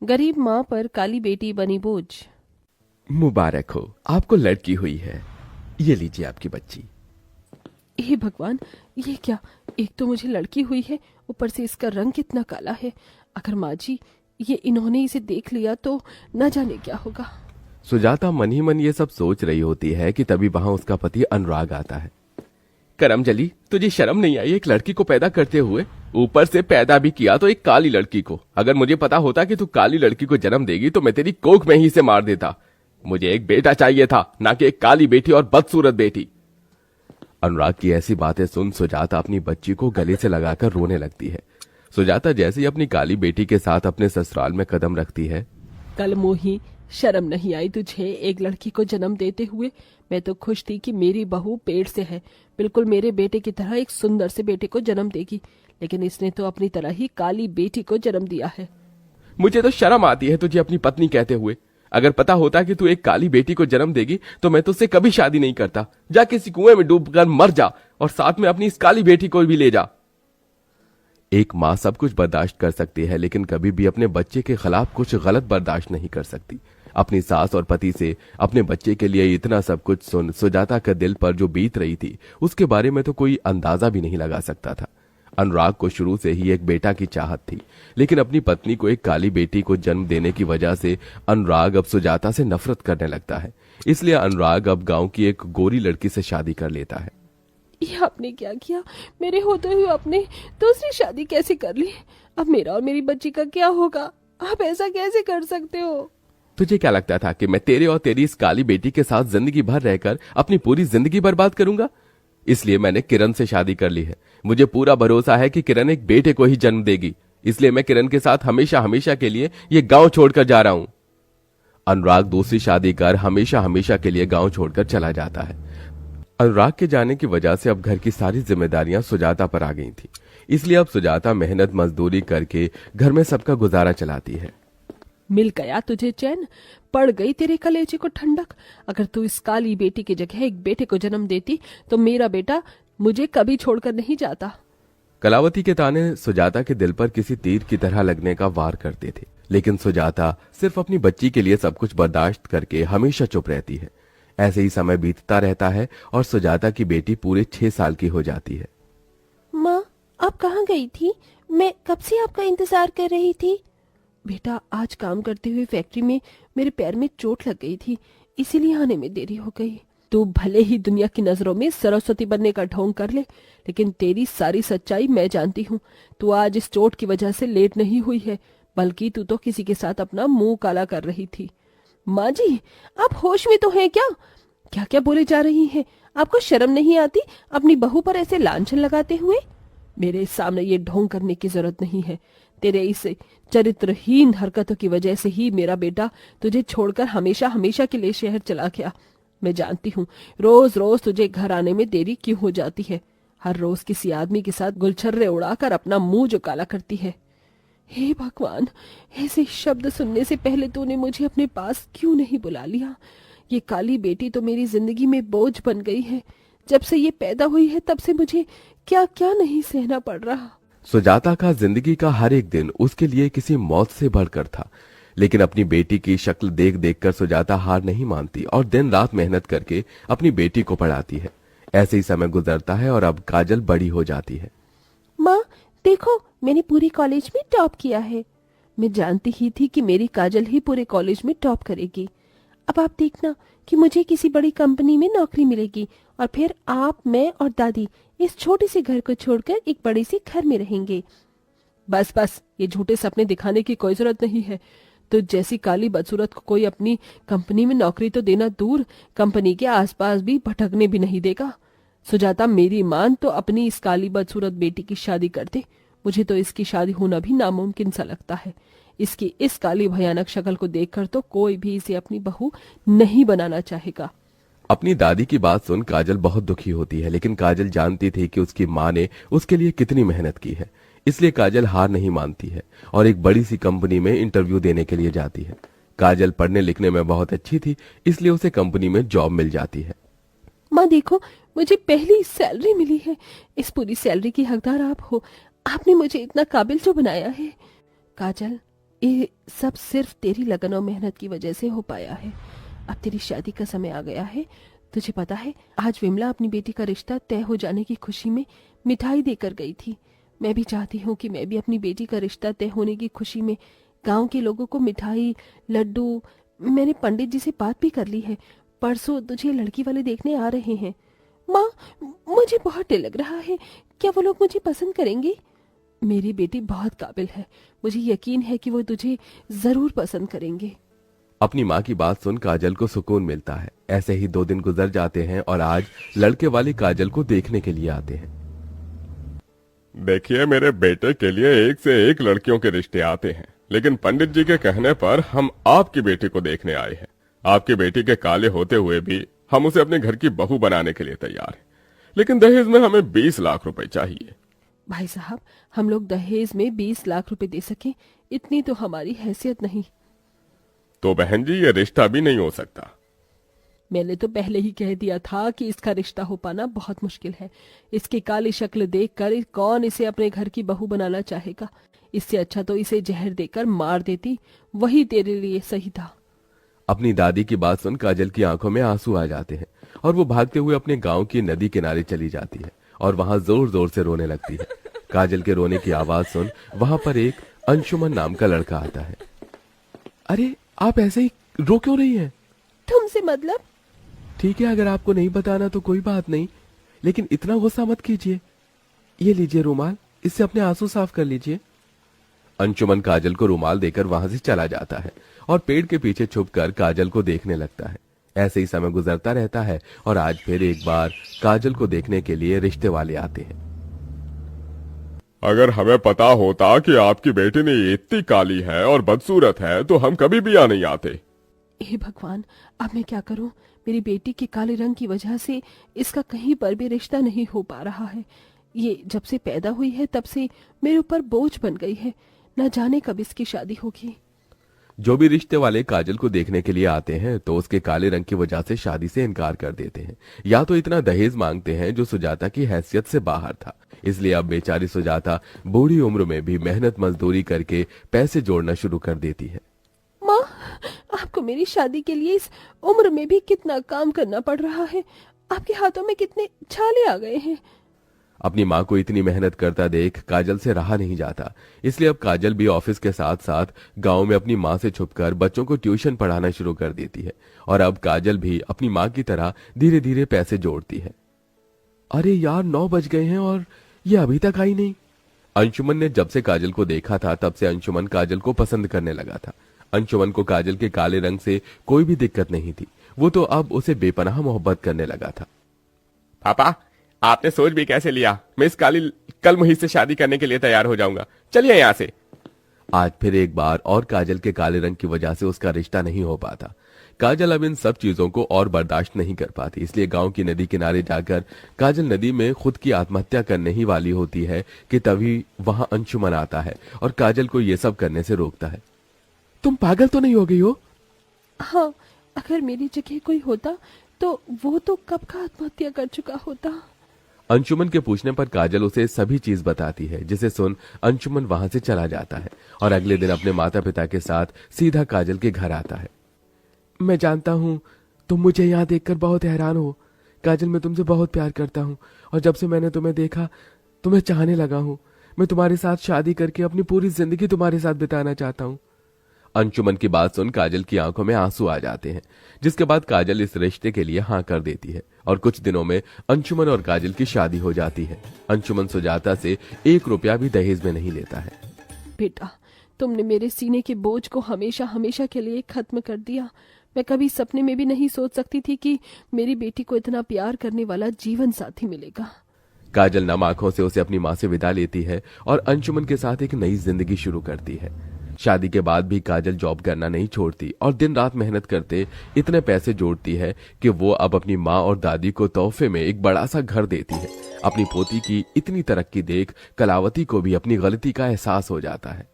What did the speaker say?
गरीब माँ पर काली बेटी बनी बोझ। मुबारक हो, आपको लड़की हुई है। ये लीजिए आपकी बच्ची। हे भगवान, ये क्या? एक तो मुझे लड़की हुई है, ऊपर से इसका रंग कितना काला है। अगर माँ जी ये इन्होंने इसे देख लिया तो न जाने क्या होगा। सुजाता मन ही मन ये सब सोच रही होती है कि तभी वहां उसका पति अनुराग आता है। करमजली, तुझे शर्म नहीं आई एक लड़की को पैदा करते हुए? ऊपर से पैदा भी किया तो एक काली लड़की को। अगर मुझे पता होता कि तू काली लड़की को जन्म देगी तो मैं तेरी कोख में ही से मार देता। मुझे एक बेटा चाहिए था, ना कि एक काली बेटी और बदसूरत बेटी। अनुराग की ऐसी बातें सुन सुजाता अपनी बच्ची को गले से लगाकर रोने लगती है। सुजाता जैसे ही अपनी काली बेटी के साथ अपने ससुराल में कदम रखती है। कल मोही, शर्म नहीं आई तुझे एक लड़की को जन्म देते हुए? मैं तो खुश थी कि मेरी बहू पेट से है, बिल्कुल मेरे बेटे की तरह एक सुंदर से बेटे को जन्म देगी, लेकिन इसने तो अपनी तरह ही काली बेटी को जन्म दिया है। मुझे तो शर्म आती है तुझे अपनी पत्नी कहते हुए। अगर पता होता कि तू एक काली बेटी को जन्म देगी तो मैं तुझसे कभी शादी नहीं करता। जा किसी कुएं में डूबकर मर जा और साथ में अपनी इस काली बेटी को भी ले जा। एक माँ सब कुछ बर्दाश्त कर सकती है, लेकिन कभी भी अपने बच्चे के खिलाफ कुछ गलत बर्दाश्त नहीं कर सकती। अपनी सास और पति से अपने बच्चे के लिए इतना सब कुछ सुन सुजाता के दिल पर जो बीत रही थी उसके बारे में तो कोई अंदाजा भी नहीं लगा सकता था। अनुराग को शुरू से ही एक बेटा की चाहत थी, लेकिन अपनी पत्नी को एक काली बेटी को जन्म देने की वजह से अनुराग अब सुजाता से नफरत करने लगता है। इसलिए अनुराग अब गांव की एक गोरी लड़की से शादी कर लेता है। ये आपने क्या किया? मेरे होते हुए आपने दूसरी शादी कैसे कर ली? अब मेरा और मेरी बच्ची का क्या होगा? आप ऐसा कैसे कर सकते हो? तुझे क्या लगता था कि मैं तेरे और तेरी इस काली बेटी के साथ जिंदगी भर रहकर अपनी पूरी जिंदगी बर्बाद करूंगा? इसलिए मैंने किरण से शादी कर ली है। मुझे पूरा भरोसा है कि किरण एक बेटे को ही जन्म देगी, इसलिए मैं किरण के साथ हमेशा हमेशा के लिए ये गांव छोड़कर जा रहा हूं। अनुराग दूसरी शादी कर हमेशा हमेशा के लिए गांव छोड़कर चला जाता है। अनुराग के जाने की वजह से अब घर की सारी जिम्मेदारियां सुजाता पर आ गई थी, इसलिए अब सुजाता मेहनत मजदूरी करके घर में सबका गुजारा चलाती है। मिल गया तुझे चैन, पड़ गई तेरे कलेजे को ठंडक। अगर तू इस काली बेटी की जगह एक बेटे को जन्म देती तो मेरा बेटा मुझे कभी छोड़कर नहीं जाता। कलावती के ताने सुजाता के दिल पर किसी तीर की तरह लगने का वार करते थे, लेकिन सुजाता सिर्फ अपनी बच्ची के लिए सब कुछ बर्दाश्त करके हमेशा चुप रहती है। ऐसे ही समय बीतता रहता है और सुजाता की बेटी पूरे 6 साल की हो जाती है। माँ, आप कहाँ गई थी? मैं कब से आपका इंतजार कर रही थी। बेटा, आज काम करते हुए फैक्ट्री में मेरे पैर में चोट लग गई थी, इसीलिए आने में देरी हो गई। तू भले ही दुनिया की नजरों में सरस्वती बनने का ढोंग कर ले, लेकिन तेरी सारी सच्चाई मैं जानती हूँ। तू आज इस चोट की वजह से लेट नहीं हुई है, बल्कि तू तो किसी के साथ अपना मुंह काला कर रही थी। माँ जी, आप होश में तो हैं क्या? क्या क्या बोले जा रही हैं? आपको शर्म नहीं आती अपनी बहू पर ऐसे लांछन लगाते हुए? मेरे सामने ये ढोंग करने की जरूरत नहीं है। तेरे इस चरित्रहीन हरकतों की वजह से ही मेरा बेटा तुझे छोड़कर हमेशा हमेशा के लिए शहर चला गया। मैं जानती हूँ रोज रोज तुझे घर आने में देरी क्यों हो जाती है। हर रोज किसी आदमी के साथ गुलछर्रे उड़ाकर अपना मुंह जो काला करती है। हे भगवान, ऐसे शब्द सुनने से पहले तूने मुझे अपने पास क्यों नहीं बुला लिया? ये काली बेटी तो मेरी जिंदगी में बोझ बन गई है। जब से ये पैदा हुई है तब से मुझे क्या क्या नहीं सहना पड़ रहा। सुजाता का जिंदगी का हर एक दिन उसके लिए किसी मौत से बढ़कर था, लेकिन अपनी बेटी की शक्ल देख देख कर सुजाता हार नहीं मानती और दिन रात मेहनत करके अपनी बेटी को पढ़ाती है। ऐसे ही समय गुजरता है और अब काजल बड़ी हो जाती है। माँ देखो, मैंने पूरे कॉलेज में टॉप किया है। मैं जानती ही थी कि मेरी काजल ही पूरे कॉलेज में टॉप करेगी। अब आप देखना कि मुझे किसी बड़ी कंपनी में नौकरी मिलेगी और फिर आप, मैं और दादी इस छोटे से घर को छोड़कर एक बड़े से घर में रहेंगे। बस बस, ये झूठे सपने दिखाने की कोई जरूरत नहीं है। तो जैसी काली बदसूरत को कोई अपनी कंपनी में नौकरी तो देना दूर, कंपनी के आसपास भी भटकने भी नहीं देगा। सुजाता, मेरी मान तो अपनी इस काली बदसूरत बेटी की शादी कर दे। मुझे तो इसकी शादी होना भी नामुमकिन सा लगता है। इसकी इस काली भयानक शक्ल को देखकर तो कोई भी इसे अपनी बहू नहीं बनाना चाहेगा। अपनी दादी की बात सुन काजल बहुत दुखी होती है, लेकिन काजल जानती थी कि उसकी माँ ने उसके लिए कितनी मेहनत की है, इसलिए काजल हार नहीं मानती है और एक बड़ी सी कंपनी में इंटरव्यू देने के लिए जाती है। काजल पढ़ने लिखने में बहुत अच्छी थी, इसलिए उसे कंपनी में जॉब मिल जाती है। माँ देखो, मुझे पहली सैलरी मिली है। इस पूरी सैलरी की हकदार आप हो। आपने मुझे इतना काबिल जो बनाया है। काजल, ये सब सिर्फ तेरी लगन और मेहनत की वजह से हो पाया है। अब तेरी शादी का समय आ गया है। तुझे पता है, आज विमला अपनी बेटी का रिश्ता तय हो जाने की खुशी में मिठाई देकर गई थी। मैं भी चाहती हूँ कि मैं भी अपनी बेटी का रिश्ता तय होने की खुशी में गांव के लोगों को मिठाई, लड्डू। मैंने पंडित जी से बात भी कर ली है। परसों तुझे लड़की वाले देखने आ रहे हैं। माँ, मुझे बहुत डर लग रहा है। क्या वो लोग मुझे पसंद करेंगे? मेरी बेटी बहुत काबिल है। मुझे यकीन है कि वो तुझे जरूर पसंद करेंगे। अपनी माँ की बात सुन काजल को सुकून मिलता है। ऐसे ही 2 दिन गुजर जाते हैं और आज लड़के वाले काजल को देखने के लिए आते हैं। देखिए, मेरे बेटे के लिए एक से एक लड़कियों के रिश्ते आते हैं, लेकिन पंडित जी के कहने पर हम आपकी बेटी को देखने आए हैं। आपकी बेटी के काले होते हुए भी हम उसे अपने घर की बहू बनाने के लिए तैयार हैं, लेकिन दहेज में हमें 20 लाख रुपए चाहिए। भाई साहब, हम लोग दहेज में 20 लाख रुपए दे सके, इतनी तो हमारी हैसियत नहीं। तो बहन जी, ये रिश्ता भी नहीं हो सकता। मैंने तो पहले ही कह दिया था कि इसका रिश्ता हो पाना बहुत मुश्किल है। इसकी काली शक्ल देखकर कौन इसे अपने घर की बहू बनाना चाहेगा। इससे अच्छा तो इसे जहर देकर मार देती, वही तेरे लिए सही था। अपनी दादी की बात सुन काजल की आंखों में आंसू आ जाते हैं और वो भागते हुए अपने गांव की नदी किनारे चली जाती है और वहां जोर जोर से रोने लगती है। काजल के रोने की आवाज सुन वहां पर एक अंशुमन नाम का लड़का आता है। अरे, आप ऐसे ही रो क्यों रही हैं? तुमसे मतलब? ठीक है, अगर आपको नहीं बताना तो कोई बात नहीं, लेकिन इतना गुस्सा मत कीजिए। ये लीजिए रुमाल, इससे अपने आंसू साफ कर लीजिए। अंशुमन काजल को रुमाल देकर वहां से चला जाता है और पेड़ के पीछे छुपकर काजल को देखने लगता है। ऐसे ही समय गुजरता रहता है और आज फिर एक बार काजल को देखने के लिए रिश्ते वाले आते हैं। अगर हमें पता होता कि आपकी बेटी ने इतनी काली है और बदसूरत है तो हम कभी भी यहाँ नहीं आते। हे भगवान, अब मैं क्या करूं? मेरी बेटी के काले रंग की वजह से इसका कहीं पर भी रिश्ता नहीं हो पा रहा है। ये जब से पैदा हुई है तब से मेरे ऊपर बोझ बन गई है। न जाने कब इसकी शादी होगी। जो भी रिश्ते वाले काजल को देखने के लिए आते हैं तो उसके काले रंग की वजह से शादी से इनकार कर देते हैं, या तो इतना दहेज मांगते हैं जो सुजाता की हैसियत से बाहर था। इसलिए अब बेचारी सुजाता बूढ़ी उम्र में भी मेहनत मजदूरी करके पैसे जोड़ना शुरू कर देती है। माँ, आपको मेरी शादी के लिए इस उम्र में भी कितना काम करना पड़ रहा है। आपके हाथों में कितने छाले आ गए हैं। अपनी माँ को इतनी मेहनत करता देख काजल से रहा नहीं जाता, इसलिए अब काजल भी ऑफिस के साथ साथ गांव में अपनी माँ से छुपकर बच्चों को ट्यूशन पढ़ाना शुरू कर देती है। और अब काजल भी अपनी माँ की तरह धीरे धीरे पैसे जोड़ती है। अरे यार, 9 बज गए हैं और ये अभी तक आई नहीं। अंशुमन ने जब से काजल को देखा था तब से अंशुमन काजल को पसंद करने लगा था। अंशुमन को काजल के काले रंग से कोई भी दिक्कत नहीं थी, वो तो अब उसे बेपनाह मोहब्बत करने लगा था। पापा, आपने सोच भी कैसे लिया? मैं इस काली कल मुहित से शादी करने के लिए तैयार हो जाऊंगा। चलिए यहाँ से। आज फिर एक बार और काजल के काले रंग की वजह से उसका रिश्ता नहीं हो पाता। काजल अब इन सब चीजों को और बर्दाश्त नहीं कर पाती, इसलिए गांव की नदी किनारे जाकर काजल नदी में खुद की आत्महत्या करने ही वाली होती है कि तभी वहां अंशुमन आता है और काजल को ये सब करने से रोकता है। तुम पागल तो नहीं हो गई हो? हाँ, अगर मेरी जगह कोई होता तो वो तो कब का आत्महत्या कर चुका होता। अंशुमन के पूछने पर काजल उसे सभी चीज बताती है, जिसे सुन अंशुमन वहां से चला जाता है और अगले दिन अपने माता पिता के साथ सीधा काजल के घर आता है। मैं जानता हूँ तुम मुझे यहाँ देखकर बहुत हैरान हो। काजल, मैं तुमसे बहुत प्यार करता हूँ और जब से मैंने तुम्हें देखा तुम्हें चाहने लगा हूँ। मैं तुम्हारे साथ शादी करके अपनी पूरी जिंदगी तुम्हारे साथ बिताना चाहता हूँ। अंशुमन की बात सुन काजल की आंखों में आंसू आ जाते हैं, जिसके बाद काजल इस रिश्ते के लिए हाँ कर देती है और कुछ दिनों में अंशुमन और काजल की शादी हो जाती है। अंशुमन सुजाता से 1 रुपया भी दहेज में नहीं लेता है। बेटा, तुमने मेरे सीने के बोझ को हमेशा हमेशा के लिए खत्म कर दिया। मैं कभी सपने में भी नहीं सोच सकती थी कि मेरी बेटी को इतना प्यार करने वाला जीवन साथी मिलेगा। काजल नम आंखों से उसे अपनी माँ से विदा लेती है और अंशुमन के साथ एक नई जिंदगी शुरू करती है। शादी के बाद भी काजल जॉब करना नहीं छोड़ती और दिन रात मेहनत करते इतने पैसे जोड़ती है कि वो अब अपनी माँ और दादी को तोहफे में एक बड़ा सा घर देती है। अपनी पोती की इतनी तरक्की देख कलावती को भी अपनी गलती का एहसास हो जाता है।